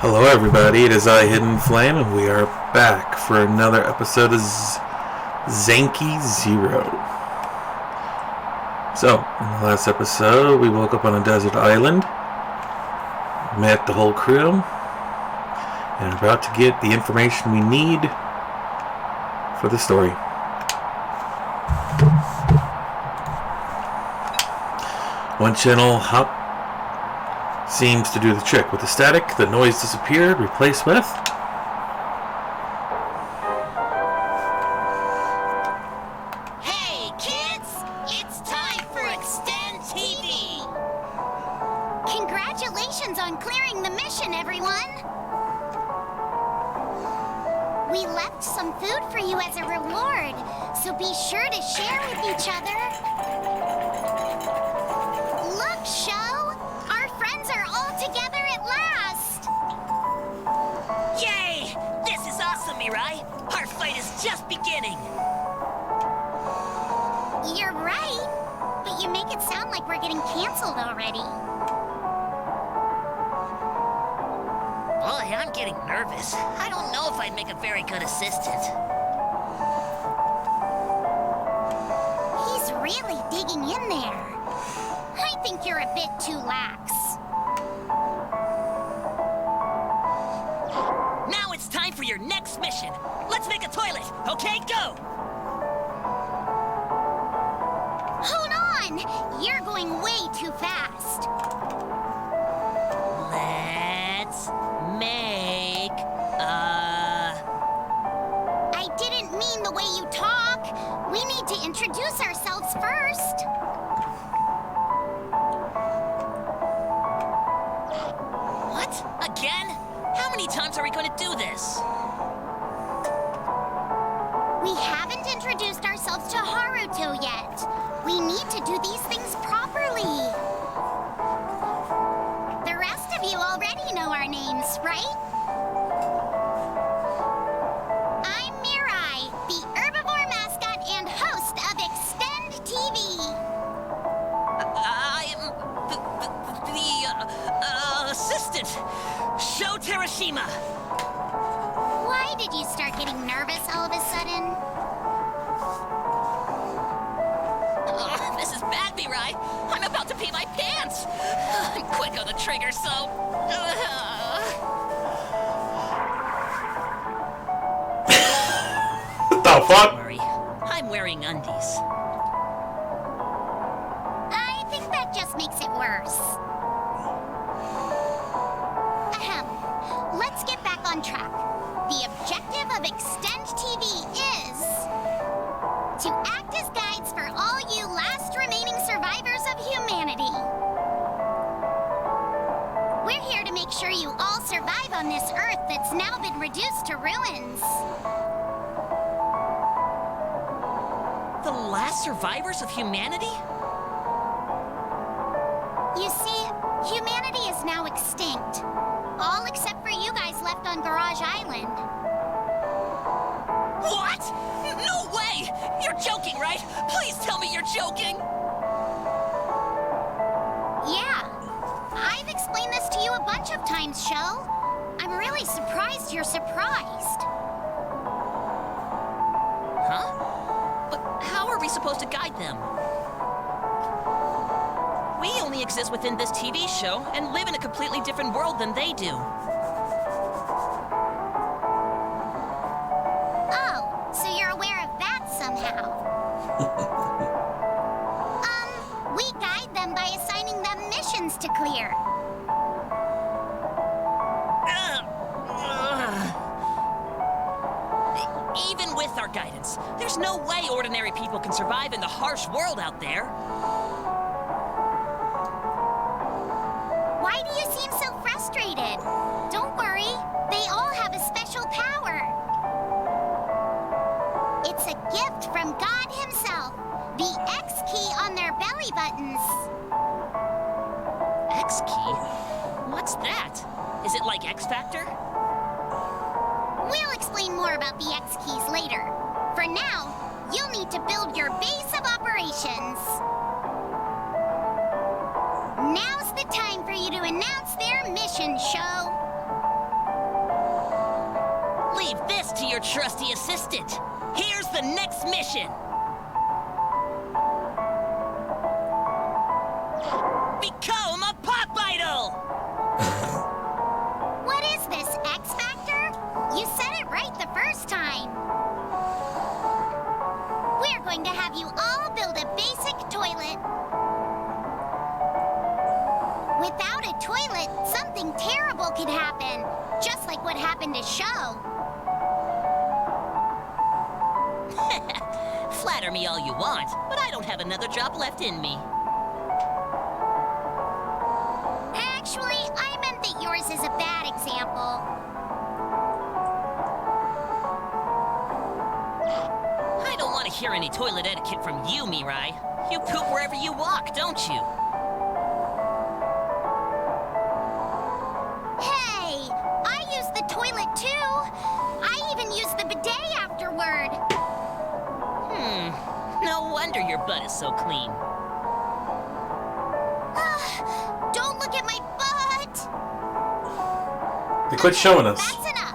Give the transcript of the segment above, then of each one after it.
Hello everybody, it is I, Hidden Flame, and we are back for another episode of Zanki Zero. So, in the last episode, we woke up on a desert island, met the whole crew, and are about to get the information we need for the story. One channel hop seems to do the trick. With the static, the noise disappeared, replaced with... Hey kids! It's time for Extend TV! Congratulations on clearing the mission, everyone! We left some food for you as a reward, so be sure to share with each other. Look, Sho! Our friends are all together at last! Yay! This is awesome, Mirai! Our fight is just beginning! You're right, but you make it sound like we're getting canceled already. Boy, I'm getting nervous. I don't know if I'd make a very good assistant. He's really digging in there. I think you're a bit too lax. Now it's time for your next mission. Let's make a toilet, okay? Go! Hold on! You're going way too fast. Let's make I didn't mean the way you talk. We need to introduce ourselves first. What? Again? How many times are we going to do this? We haven't introduced ourselves to Haruto yet. We need to do these things properly. The rest of you already know our names, right? I'm Mirai, the herbivore mascot and host of Extend TV. I'm the assistant, Sho Terashima. Why did you start getting nervous all of a sudden? This is bad, Mirai. I'm about to pee my pants. I'm quick on the trigger, so... What the fuck? Don't worry, I'm wearing undies. I think that just makes it worse. Ahem. Let's get back on track. The objective of Extend TV is to act as guides for all you last remaining survivors of humanity. We're here to make sure you all survive on this Earth that's now been reduced to ruins. The last survivors of humanity? You see, humanity is now extinct. All except for you guys left on Garage Island. What? No way! You're joking, right? Please tell me you're joking! Yeah. I've explained this to you a bunch of times, Sho. I'm really surprised you're surprised. Huh? But how are we supposed to guide them? We only exist within this TV show and live in a completely different world than they do. Oh, so you're aware of that somehow. We guide them by assigning them missions to clear. Even with our guidance, there's no way ordinary people can survive in the harsh world out there. Why do you seem so frustrated? Don't worry, they all have a special power. It's a gift from God himself, the X key on their belly buttons. X key? What's that? Is it like X Factor? We'll explain more about the X keys later. For now, you'll need to build your base of operations. Now's the time for you to announce their mission, Sho. trusty assistant. Here's the next mission. Become a pop idol! What is this, X Factor? You said it right the first time. We're going to have you all build a basic toilet. Without a toilet, something terrible could happen. Just like what happened to Show. Flatter me all you want, but I don't have another job left in me. Actually, I meant that yours is a bad example. I don't want to hear any toilet etiquette from you, Mirai. You poop wherever you walk, don't you? Hey, I use the toilet too. I even use the bidet afterward. No wonder your butt is so clean. Don't look at my butt. They quit showing us. That's enough.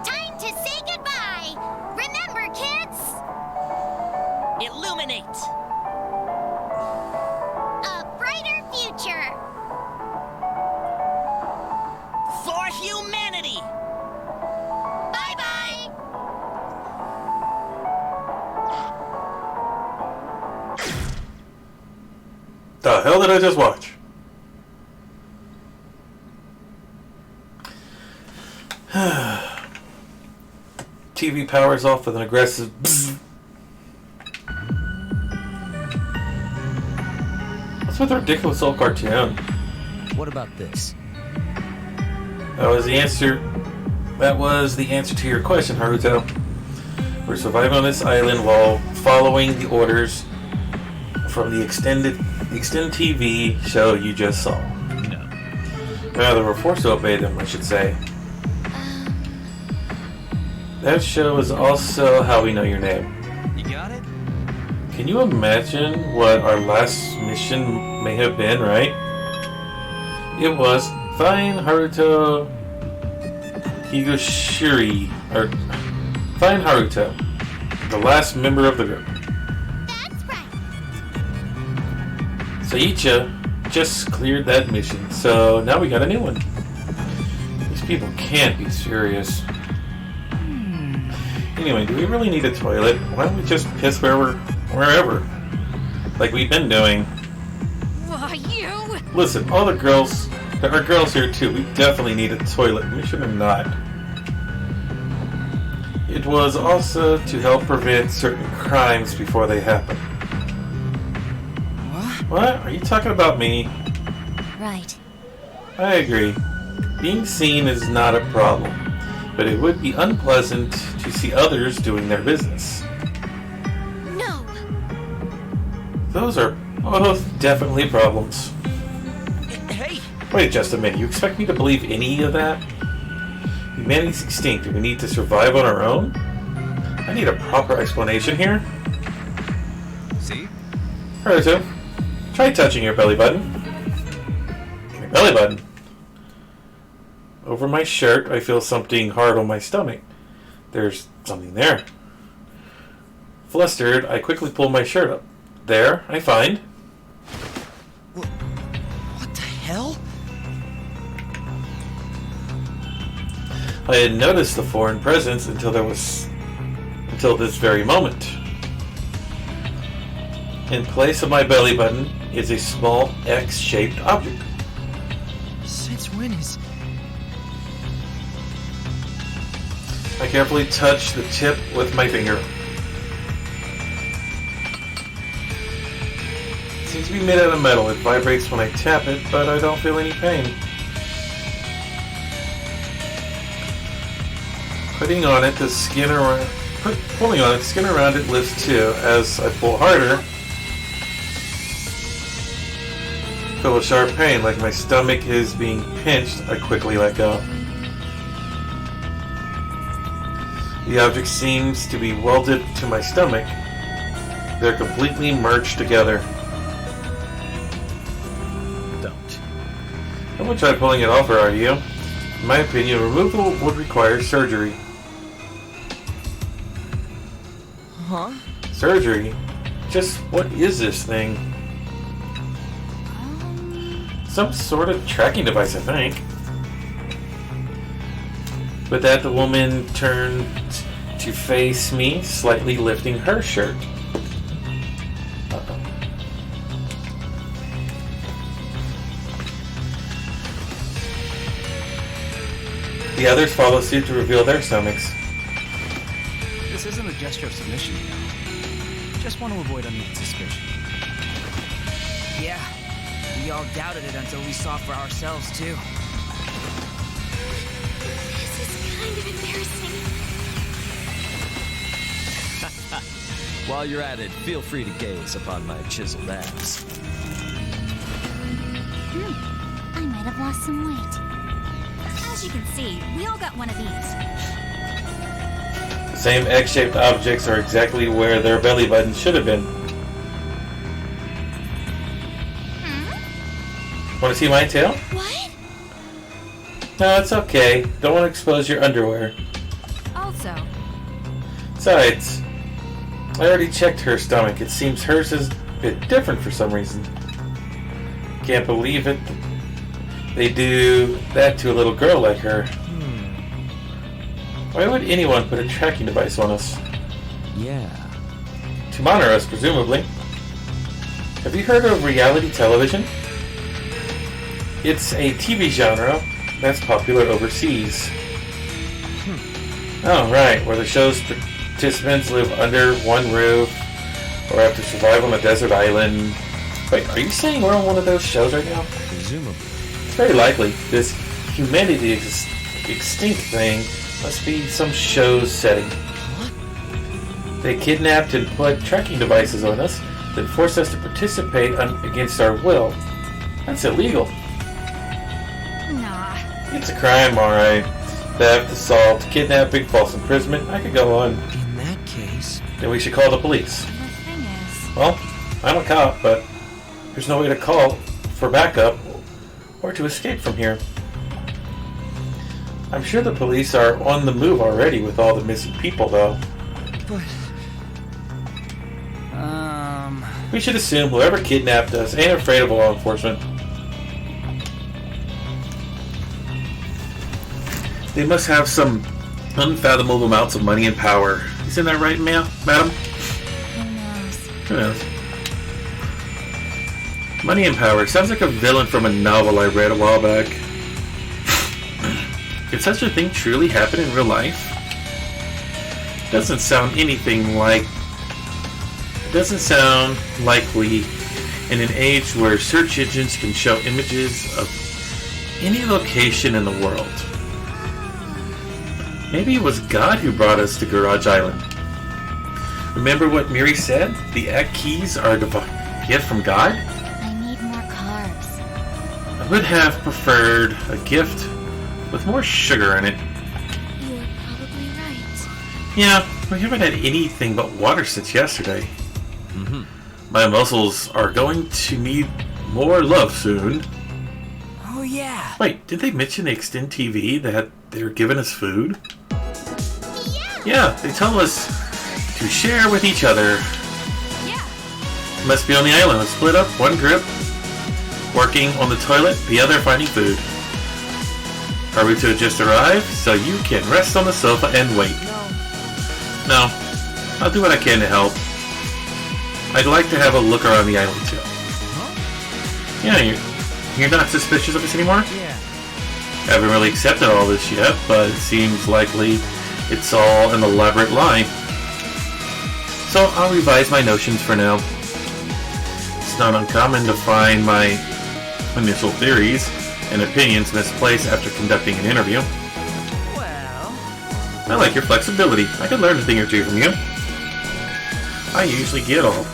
Time to say goodbye. Remember, kids. Illuminate! A brighter future. For humanity! Bye-bye. The hell did I just watch? TV powers off with an aggressive bzzz. What's with the ridiculous old cartoon? What about this? That was the answer. That was the answer to your question, Haruto. We're surviving on this island while following the orders from the extended TV show you just saw. No. Rather, we're forced to obey them, I should say. That show is also how we know your name. You got it? Can you imagine what our last mission may have been, right? It was find Haruto Higoshiri, or find Haruto, the last member of the group. That's right. Saicha just cleared that mission, so now we got a new one. These people can't be serious. Anyway, do we really need a toilet? Why don't we just piss wherever? Like we've been doing. Why, you? Listen, all the girls, there are girls here too. We definitely need a toilet. We should have not. It was also to help prevent certain crimes before they happen. What? Are you talking about me? Right. I agree. Being seen is not a problem, but it would be unpleasant to see others doing their business. No. Those are both definitely problems. Hey! Wait just a minute, you expect me to believe any of that? Humanity's extinct and we need to survive on our own? I need a proper explanation here. See? Haruto, try touching your belly button. My belly button? Over my shirt, I feel something hard on my stomach. There's something there. Flustered, I quickly pull my shirt up. There, I find... What the hell? I had noticed the foreign presence until this very moment. In place of my belly button is a small X-shaped object. Since when is... I carefully touch the tip with my finger. It seems to be made out of metal. It vibrates when I tap it, but I don't feel any pain. Pulling on it, the skin around it lifts too. As I pull harder, feel a sharp pain, like my stomach is being pinched. I quickly let go. The object seems to be welded to my stomach. They're completely merged together. Don't. I won't try pulling it off, or are you? In my opinion, removal would require surgery. Huh? Surgery? Just what is this thing? Some sort of tracking device, I think. With that, the woman turned to face me, slightly lifting her shirt. Uh-oh. The others follow suit to reveal their stomachs. This isn't a gesture of submission, you know. Just want to avoid unneeded suspicion. Yeah, we all doubted it until we saw for ourselves, too. This is kind of embarrassing. While you're at it, feel free to gaze upon my chiseled abs. I might have lost some weight. As you can see, we all got one of these. The same egg-shaped objects are exactly where their belly buttons should have been. Want to see my tail? What? No, it's okay. Don't want to expose your underwear. Also, Besides, I already checked her stomach. It seems hers is a bit different for some reason. Can't believe it. They do that to a little girl like her. Why would anyone put a tracking device on us? Yeah. To monitor us, presumably. Have you heard of reality television? It's a TV genre that's popular overseas. Oh, right, where the show's participants live under one roof or have to survive on a desert island. Wait, are you saying we're on one of those shows right now? Presumably. It's very likely. This humanity extinct thing must be some show's setting. What? They kidnapped and put tracking devices on us, then forced us to participate against our will. That's illegal. nah. It's a crime, alright. Theft, assault, kidnapping, false imprisonment. I could go on. In that case... Then we should call the police. The thing is, Well, I'm a cop, but there's no way to call for backup or to escape from here. I'm sure the police are on the move already with all the missing people, though. But... We should assume whoever kidnapped us ain't afraid of law enforcement. They must have some unfathomable amounts of money and power. Isn't that right, madam? who knows? Who knows? Money and power. Sounds like a villain from a novel I read a while back. Could such a thing truly happen in real life? Doesn't sound anything like... It doesn't sound likely in an age where search engines can show images of any location in the world. Maybe it was God who brought us to Garage Island. Remember what Miri said? The egg keys are a gift from God? I need more carbs. I would have preferred a gift with more sugar in it. You're probably right. Yeah, we haven't had anything but water since yesterday. Mm-hmm. My muscles are going to need more love soon. Oh, yeah. Wait, did they mention the Extend TV that they're giving us food? Yeah! Yeah, they tell us to share with each other. Yeah. Must be on the island. Let's split up. One group working on the toilet, the other finding food. Are we to just arrive so you can rest on the sofa and wait? No. I'll do what I can to help. I'd like to have a look around the island too. Yeah, you're not suspicious of us anymore? Yeah. Haven't really accepted all this yet, but it seems likely it's all an elaborate lie. So I'll revise my notions for now. It's not uncommon to find my initial theories and opinions misplaced after conducting an interview. Well... I like your flexibility. I could learn a thing or two from you. I usually get all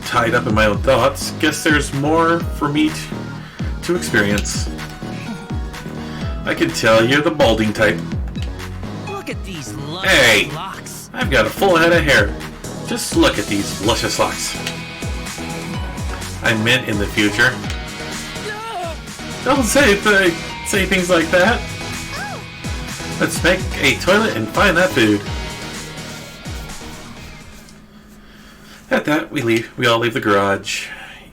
tied up in my own thoughts. Guess there's more for me to experience. I can tell you're the balding type. Look at these Hey! luscious locks. I've got a full head of hair. Just look at these luscious locks. I meant in the future. Don't say things like that. Let's make a toilet and find that food. that, we all leave the garage.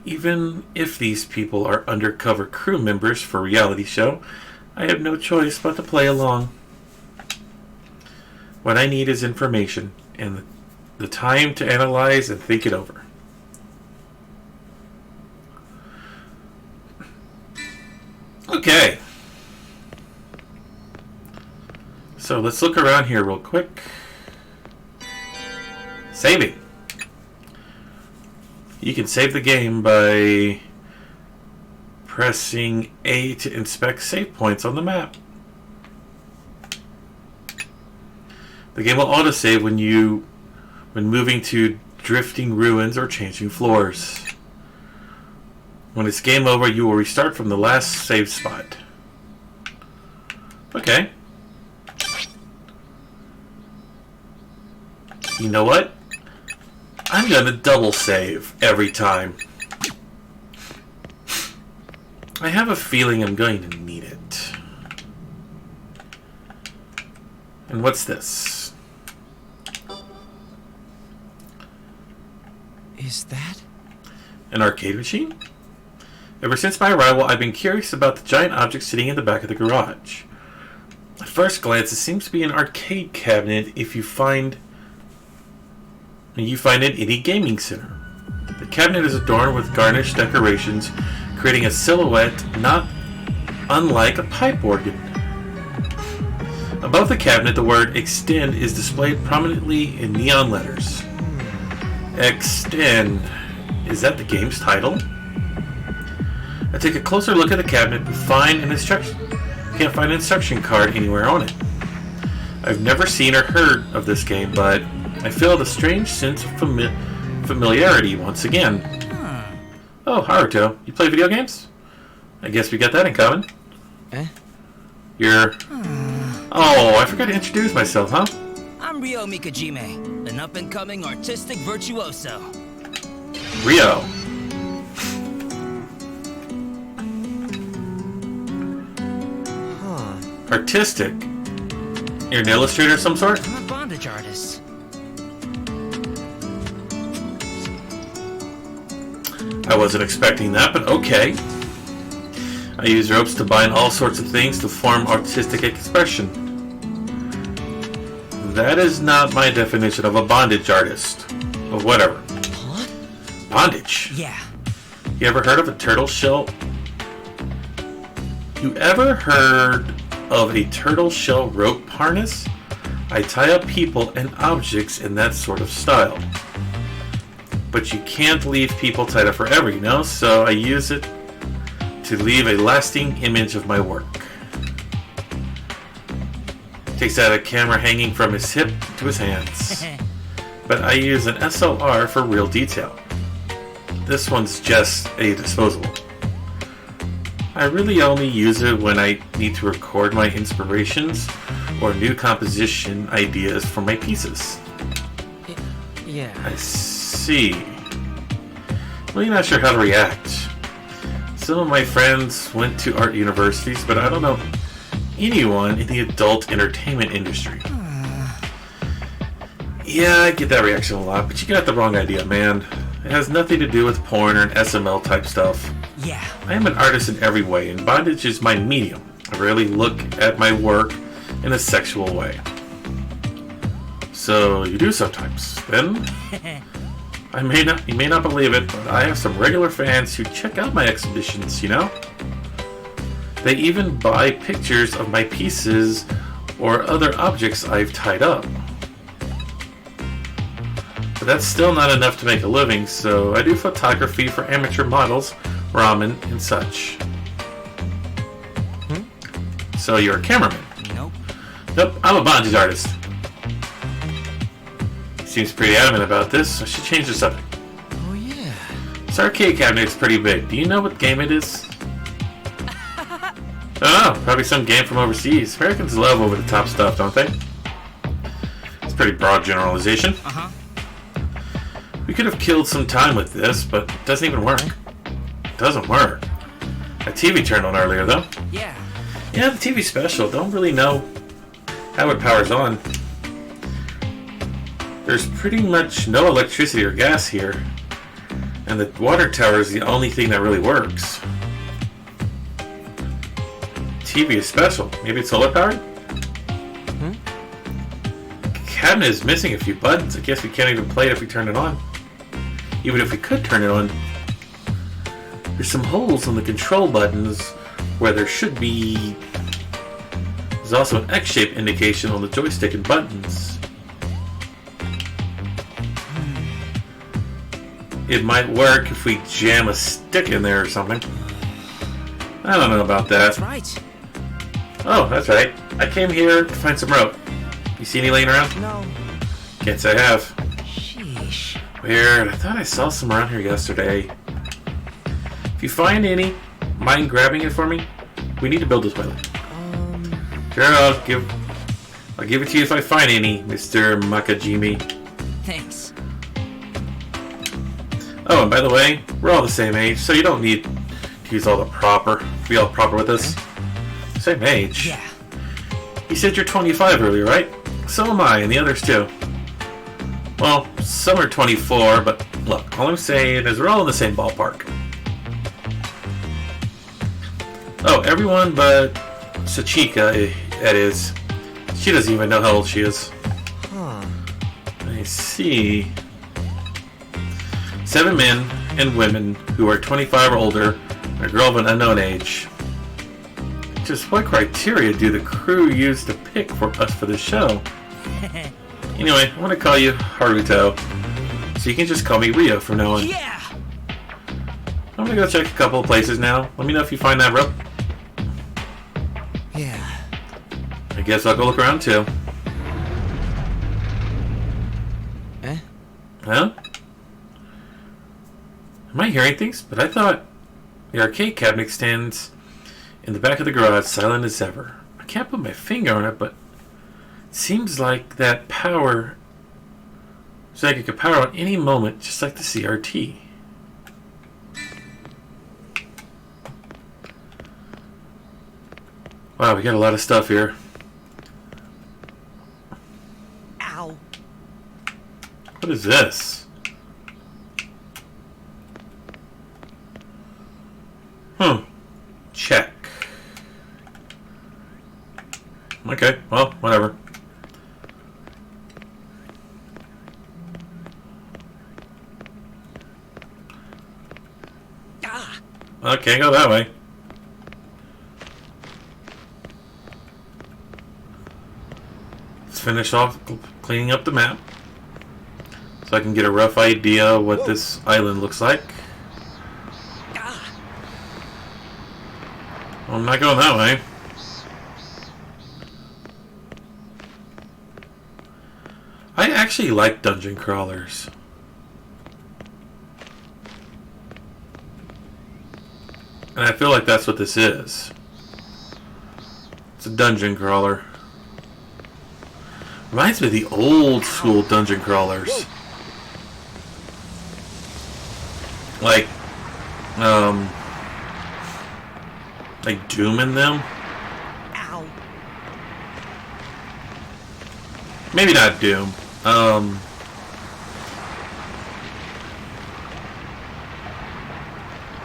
Even if these people are undercover crew members for a reality show, I have no choice but to play along. What I need is information and the time to analyze and think it over. Okay. So let's look around here real quick. Saving. You can save the game by pressing A to inspect save points on the map. The game will autosave when moving to drifting ruins or changing floors. When it's game over, you will restart from the last save spot. Okay. You know what? I'm gonna double save every time. I have a feeling I'm going to need it. And what's this? Is that? An arcade machine? Ever since my arrival, I've been curious about the giant object sitting in the back of the garage. At first glance, it seems to be an arcade cabinet if you find it in any gaming center. The cabinet is adorned with garnished decorations, creating a silhouette not unlike a pipe organ. Above the cabinet, the word Extend is displayed prominently in neon letters. Extend. Is that the game's title? I take a closer look at the cabinet and can't find an instruction card anywhere on it. I've never seen or heard of this game, but I feel a strange sense of familiarity once again. Oh, Haruto, you play video games? I guess we got that in common. You're... Oh, I forgot to introduce myself, huh? I'm Ryo Mikajime, an up-and-coming artistic virtuoso. Ryo. Artistic? You're an illustrator of some sort? I'm a bondage artist. I wasn't expecting that, but okay. I use ropes to bind all sorts of things to form artistic expression. That is not my definition of a bondage artist. But whatever. What? Bondage? Yeah. You ever heard of a turtle shell? You ever heard of a turtle shell rope harness? I tie up people and objects in that sort of style. But you can't leave people tied up forever, you know, so I use it to leave a lasting image of my work. Takes out a camera hanging from his hip to his hands. But I use an SLR for real detail. This one's just a disposable. I really only use it when I need to record my inspirations or new composition ideas for my pieces. Yeah. I see. Really not sure how to react. Some of my friends went to art universities, but I don't know anyone in the adult entertainment industry. Yeah, I get that reaction a lot, but you got the wrong idea, man. It has nothing to do with porn or SML type stuff. Yeah. I am an artist in every way, and bondage is my medium. I rarely look at my work in a sexual way. So you do sometimes. Then you may not believe it, but I have some regular fans who check out my exhibitions, you know? They even buy pictures of my pieces or other objects I've tied up. But that's still not enough to make a living, so I do photography for amateur models, ramen, and such. So you're a cameraman? Nope. Nope, I'm a bondage artist. Seems pretty adamant about this. I should change the subject. Oh yeah. This arcade cabinet's pretty big. Do you know what game it is? Oh, probably some game from overseas. Americans love over-the-top stuff, don't they? It's a pretty broad generalization. Uh-huh. We could have killed some time with this, but it doesn't even work. It doesn't work. A TV turned on earlier, though. Yeah. Yeah, the TV special. Don't really know how it powers on. There's pretty much no electricity or gas here. And the water tower is the only thing that really works. TV is special. Maybe it's solar powered? Cabinet is missing a few buttons. I guess we can't even play it if we turn it on. Even if we could turn it on. There's some holes on the control buttons where there should be. There's also an X-shaped indication on the joystick and buttons. It might work if we jam a stick in there or something. I don't know about that. That's right. Oh, that's right. I came here to find some rope. You see any laying around? No. Can't say I have. Sheesh. Weird. I thought I saw some around here yesterday. If you find any, mind grabbing it for me? We need to build a toilet. Sure, I'll give it to you if I find any, Mr. Makajimi. Thanks. Oh, and by the way, we're all the same age, so you don't need to use all the proper. Be all proper with us. Same age. Yeah. You said you're 25 earlier, right? So am I, and the others too. Well, some are 24, but look, all I'm saying is we're all in the same ballpark. Oh, everyone but Sachika, that is. She doesn't even know how old she is. Huh. I see. 7 men and women who are 25 or older, and a girl of an unknown age. Just what criteria do the crew use to pick for us for the show? Anyway, I want to call you Haruto, so you can just call me Rio from now on. Yeah. I'm gonna go check a couple of places now. Let me know if you find that rope. Yeah. I guess I'll go look around too. Eh? Huh? Am I hearing things? But I thought the arcade cabinet stands in the back of the garage, silent as ever. I can't put my finger on it, but it seems like that power. It's like it could power at any moment, just like the CRT. Wow, we got a lot of stuff here. Ow. What is this? Check. Okay, well, whatever. Ah. Okay, go that way. Let's finish off cleaning up the map so I can get a rough idea of what this island looks like. I'm not going that way. I actually like dungeon crawlers. And I feel like that's what this is. It's a dungeon crawler. Reminds me of the old school dungeon crawlers. Like Doom in them. Ow. Maybe not Doom. I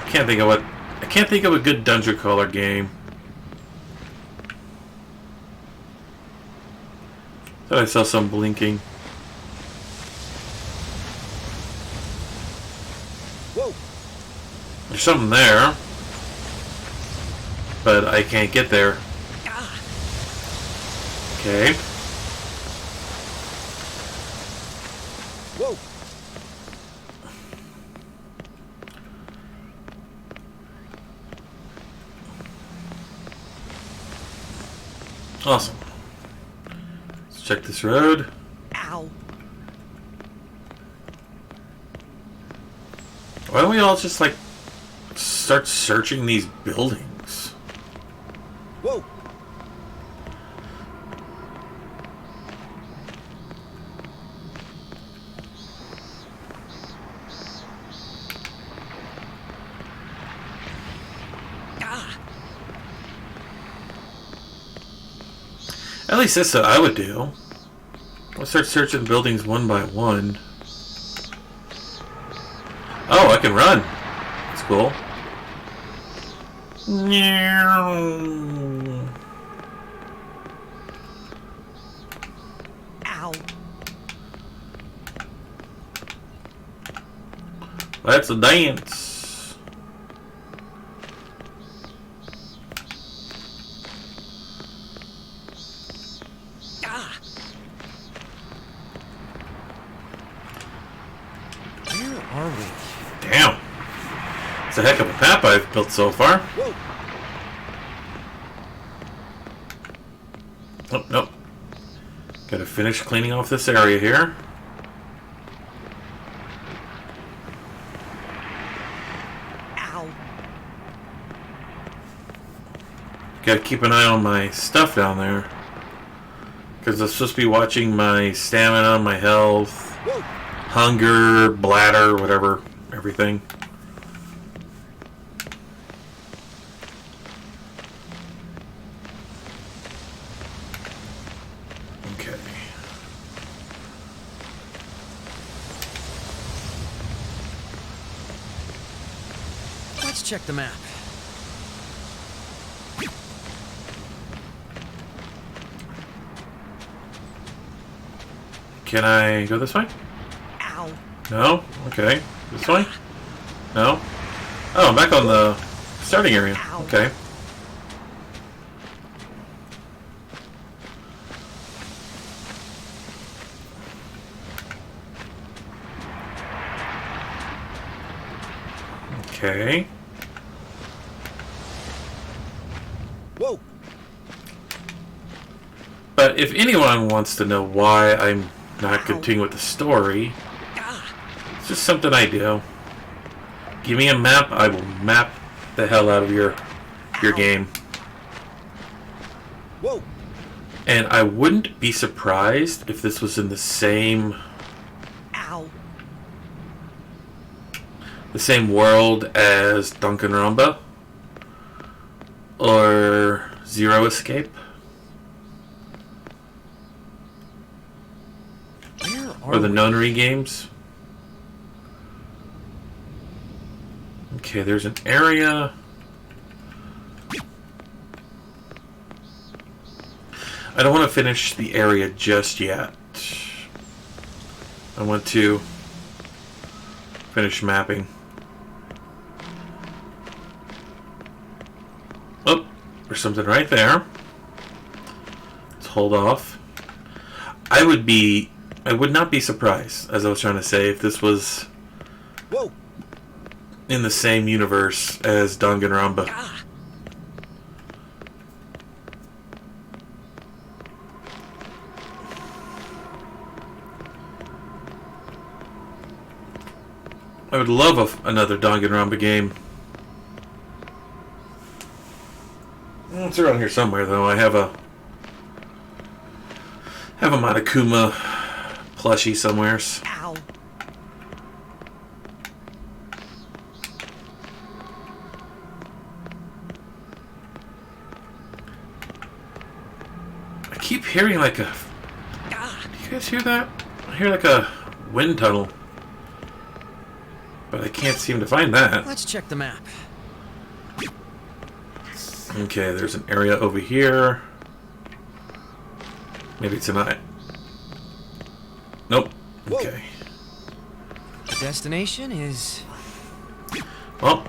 can't think of a good dungeon crawler game. Thought I saw some blinking. Whoa. There's something there, but I can't get there. Okay. Whoa. Awesome. Let's check this road. Ow. Why don't we all just like start searching these buildings? Whoa. At least that's what I would do. start searching buildings one by one. Oh, I can run. That's cool. Ow. Let's dance. Ah. Where are we? Damn. It's a heck of a map I've built so far. Whoa. Oh, nope. Gotta finish cleaning off this area here. Ow. Gotta keep an eye on my stuff down there. Because I'm supposed to be watching my stamina, my health, Whoa. hunger, bladder, whatever, everything. Okay. Let's check the map. Can I go this way? Ow. No? Okay. This way? No? Oh, I'm back on the starting area. Ow. Okay. Okay. Whoa. But if anyone wants to know why I'm not continuing with the story, Ah. it's just something I do. Give me a map, I will map the hell out of your game. Whoa. And I wouldn't be surprised if this was in the same world as Danganronpa or Zero Escape Where are or the we? Nonary games. Okay, there's an area. I don't want to finish the area just yet. I want to finish mapping. Oh, there's something right there. Let's hold off. I would not be surprised, as I was trying to say, if this was Whoa. in the same universe as Danganronpa. Ah. I would love another Danganronpa game. It's around here somewhere, though. I have a Monokuma plushie somewheres. Ow. I keep hearing like a... Ah. Do you guys hear that? I hear like a wind tunnel. But I can't seem to find that. Let's check the map. Okay, there's an area over here. Maybe tonight. Nope. Okay. The destination is... Well,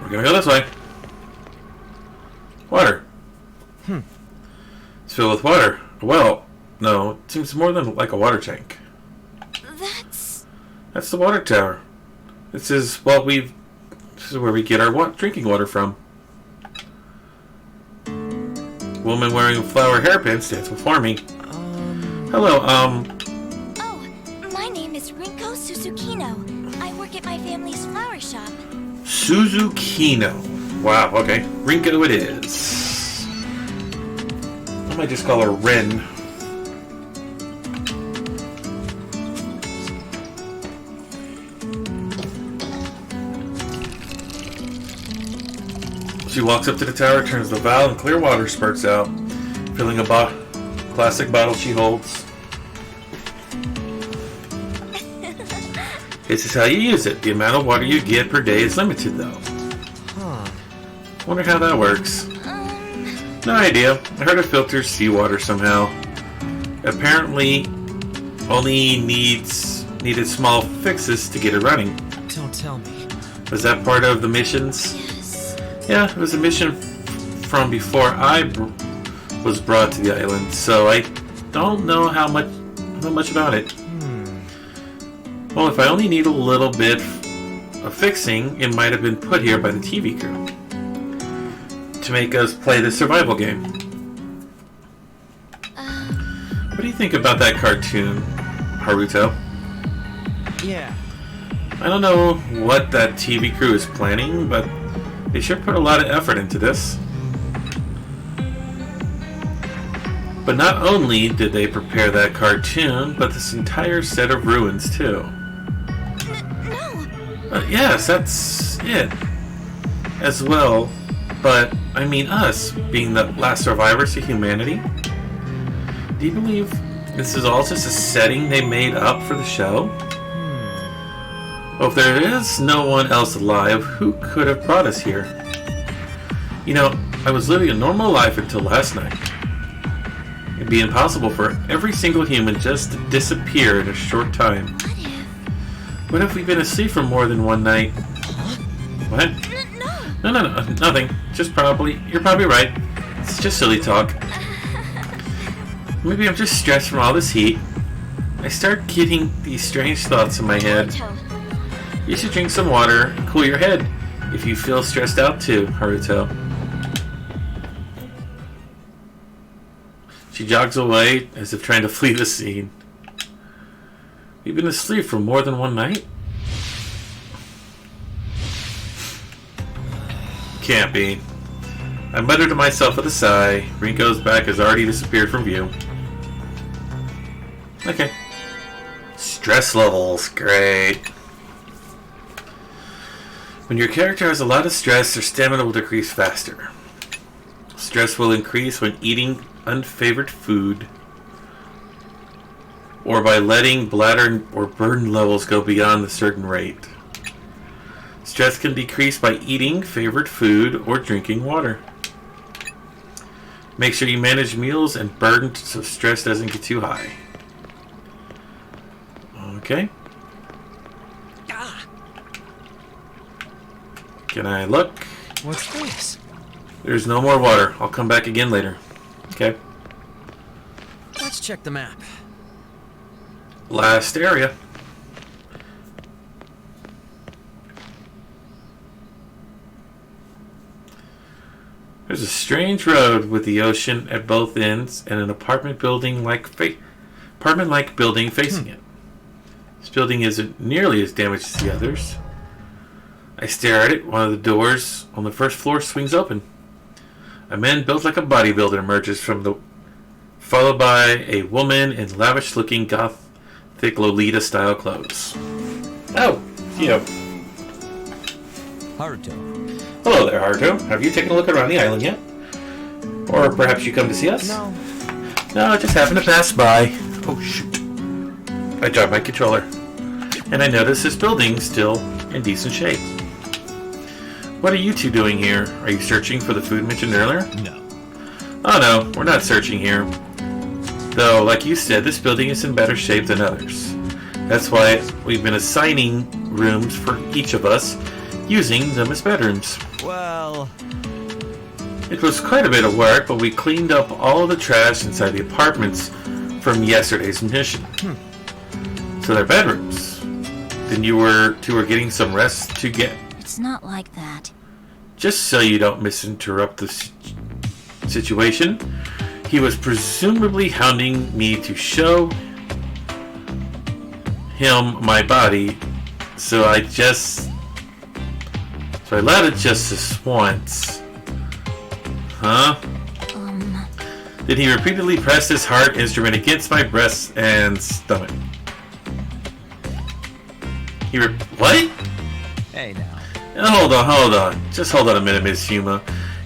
we're gonna go this way. Water. It's filled with water. Well, no, it seems more than like a water tank. That's the water tower. This is where we get our drinking water from. Woman wearing a flower hairpin stands before me. Hello, Oh, my name is Rinko Susukino. I work at my family's flower shop. Suzukino. Wow, okay. Rinko it is. I might just call her Rin. She walks up to the tower, turns the valve, and clear water spurts out, filling a classic bottle she holds. This is how you use it. The amount of water you get per day is limited, though. Huh. Wonder how that works. No idea. I heard it filters seawater somehow. Apparently, only needed small fixes to get it running. Don't tell me. Was that part of the missions? Yes. Yeah, it was a mission from before I was brought to the island, so I don't know how much about it. Well, if I only need a little bit of fixing, it might have been put here by the TV crew to make us play the survival game. What do you think about that cartoon, Haruto? Yeah. I don't know what that TV crew is planning, but they sure put a lot of effort into this. But not only did they prepare that cartoon, but this entire set of ruins too. No. Yes, that's it. As well, but I mean us, being the last survivors to humanity. Do you believe this is all just a setting they made up for the show? Well, if there is no one else alive, who could have brought us here? You know, I was living a normal life until last night. It'd be impossible for every single human just to disappear in a short time. What if we've been asleep for more than one night? What? No, nothing. You're probably right. It's just silly talk. Maybe I'm just stressed from all this heat. I start getting these strange thoughts in my head. You should drink some water and cool your head if you feel stressed out too, Haruto. She jogs away as if trying to flee the scene. You've been asleep for more than one night? Can't be. I mutter to myself with a sigh. Rinko's back has already disappeared from view. Okay. Stress levels. Great. When your character has a lot of stress, their stamina will decrease faster. Stress will increase when eating unfavored food or by letting bladder or burn levels go beyond a certain rate. Stress can decrease by eating favored food or drinking water. Make sure you manage meals and burden so stress doesn't get too high. Okay. Can I look? What's this? There's no more water. I'll come back again later. Okay. Let's check the map. Last area. There's a strange road with the ocean at both ends and an apartment building-like building facing it. This building isn't nearly as damaged as the others. I stare at it. One of the doors on the first floor swings open. A man built like a bodybuilder emerges from the... followed by a woman in lavish-looking gothic Lolita-style clothes. Oh, you. Haruto. Hello there, Haruto. Have you taken a look around the island yet? Or perhaps you come to see us? No. No, I just happened to pass by. Oh, shoot. I dropped my controller. And I noticed this building's still in decent shape. What are you two doing here? Are you searching for the food mentioned earlier? No. Oh no, we're not searching here. Though, like you said, this building is in better shape than others. That's why we've been assigning rooms for each of us, using them as bedrooms. Well... It was quite a bit of work, but we cleaned up all of the trash inside the apartments from yesterday's mission. So they're bedrooms. Then you two were getting some rest to get... It's not like that. Just so you don't misinterrupt the situation, he was presumably hounding me to show him my body, so I allowed it just this once. Huh? Then he repeatedly pressed his heart instrument against my breast and stomach. What? Hey now. Hold on. Just hold on a minute, Miss Yuma.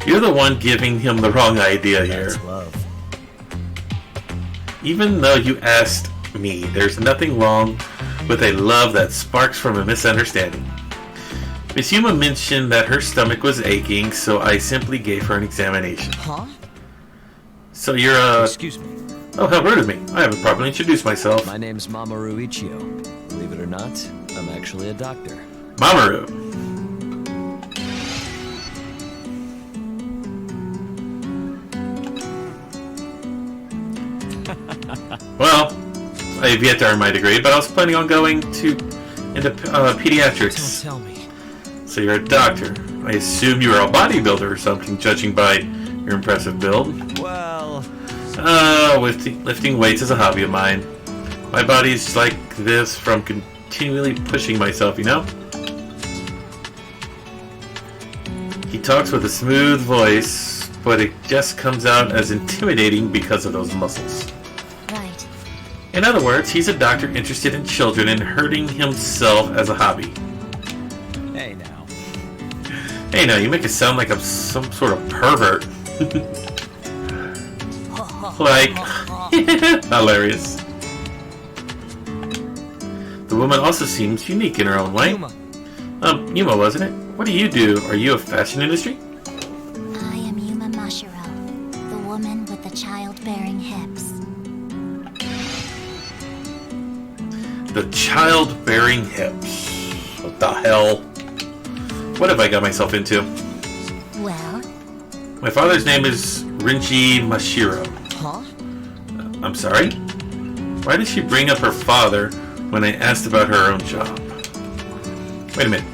You're the one giving him the wrong idea here. That's love. Even though you asked me, there's nothing wrong with a love that sparks from a misunderstanding. Miss Yuma mentioned that her stomach was aching, so I simply gave her an examination. Huh? So you're, Excuse me. Oh, how rude of me. I haven't properly introduced myself. My name's Mamoru Ichio. Believe it or not, I'm actually a doctor. Mamoru. Well, I have yet to earn my degree, but I was planning on going into pediatrics. Don't tell me. So you're a doctor. I assume you are a bodybuilder or something, judging by your impressive build. Well, Lifting weights is a hobby of mine. My body's like this from continually pushing myself, you know? He talks with a smooth voice, but it just comes out as intimidating because of those muscles. Right. In other words, he's a doctor interested in children and hurting himself as a hobby. hey now. Hey, now, you make it sound like I'm some sort of pervert. Like, hilarious. The woman also seems unique in her own way. Yuma. Yuma, wasn't it? What do you do? Are you a fashion industry? I am Yuma Mashiro, the woman with the childbearing hips. The childbearing hips. What the hell? What have I got myself into? Well, My father's name is Rinchi Mashiro. Huh? I'm sorry? Why did she bring up her father when I asked about her own job? Wait a minute.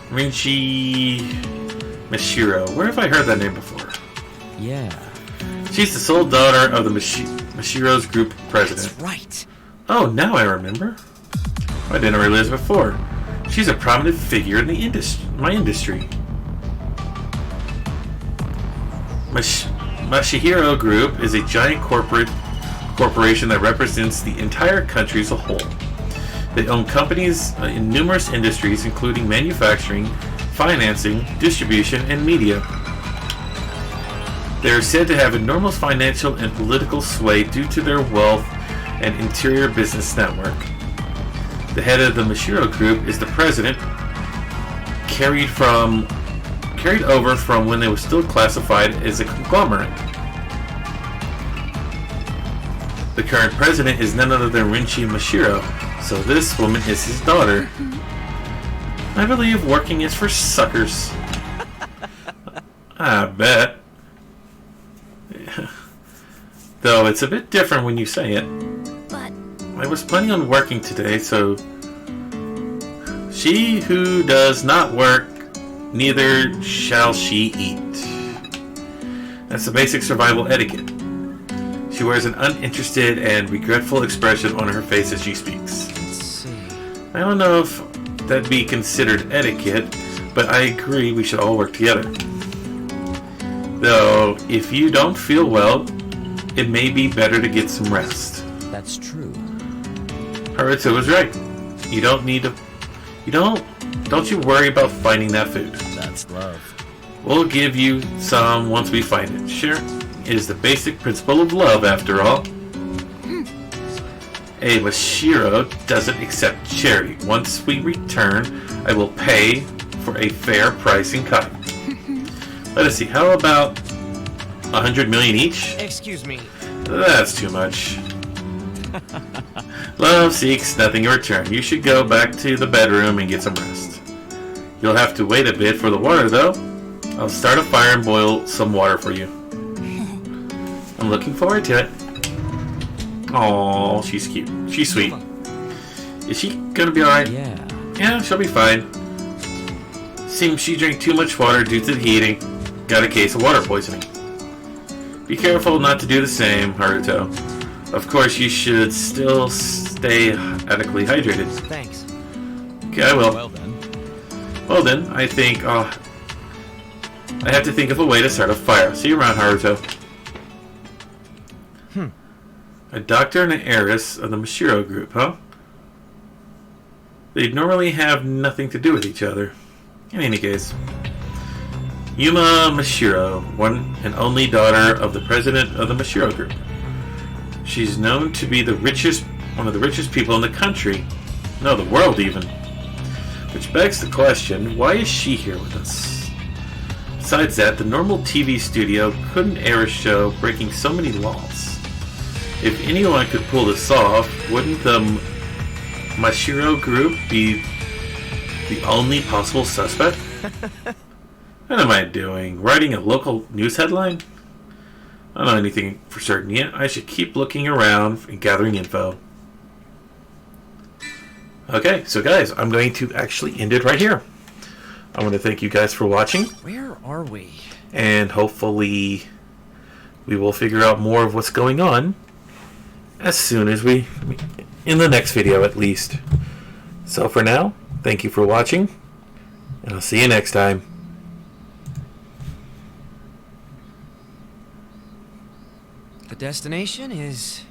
Rinchi Mashiro. Where have I heard that name before? Yeah. She's the sole daughter of the Mashiro's group president. That's right. Oh, now I remember. I didn't realize before. She's a prominent figure in the my industry. Mashihiro Group is a giant corporation that represents the entire country as a whole. They own companies in numerous industries, including manufacturing, financing, distribution, and media. They are said to have enormous financial and political sway due to their wealth and interior business network. The head of the Mashiro Group is the president, carried over from when they were still classified as a conglomerate. The current president is none other than Rinchi Mashiro, so this woman is his daughter. I believe working is for suckers. I bet. Though it's a bit different when you say it. But I was planning on working today, so she who does not work, neither shall she eat. That's the basic survival etiquette. She wears an uninterested and regretful expression on her face as she speaks. Let's see. I don't know if that'd be considered etiquette, but I agree we should all work together. Though, if you don't feel well, it may be better to get some rest. That's true. Haruto was right. You don't need to... Don't you worry about finding that food. That's love. We'll give you some once we find it. Sure, it is the basic principle of love, after all. A Mashiro doesn't accept charity. Once we return, I will pay for a fair price in kind. Let us see, how about 100 million each? Excuse me. That's too much. Love seeks nothing in return. You should go back to the bedroom and get some rest. You'll have to wait a bit for the water, though. I'll start a fire and boil some water for you. I'm looking forward to it. Oh, she's cute. She's sweet. Is she gonna be alright? Yeah. Yeah, she'll be fine. Seems she drank too much water due to the heating. Got a case of water poisoning. Be careful not to do the same, Haruto. Of course, you should still stay adequately hydrated. Thanks. Okay, I will. Well then. Well then, I think I have to think of a way to start a fire. See you around, Haruto. A doctor and an heiress of the Mashiro Group, huh? They'd normally have nothing to do with each other. In any case, Yuma Mashiro, one and only daughter of the president of the Mashiro Group. She's known to be one of the richest people in the country. No, the world even. Which begs the question, why is she here with us? Besides that, the normal TV studio couldn't air a show breaking so many laws. If anyone could pull this off, wouldn't the Mashiro group be the only possible suspect? What am I doing? Writing a local news headline? I don't know anything for certain yet. I should keep looking around and gathering info. Okay, so guys, I'm going to actually end it right here. I want to thank you guys for watching. Where are we? And hopefully we will figure out more of what's going on as soon as in the next video at least. So for now, thank you for watching, and I'll see you next time. The destination is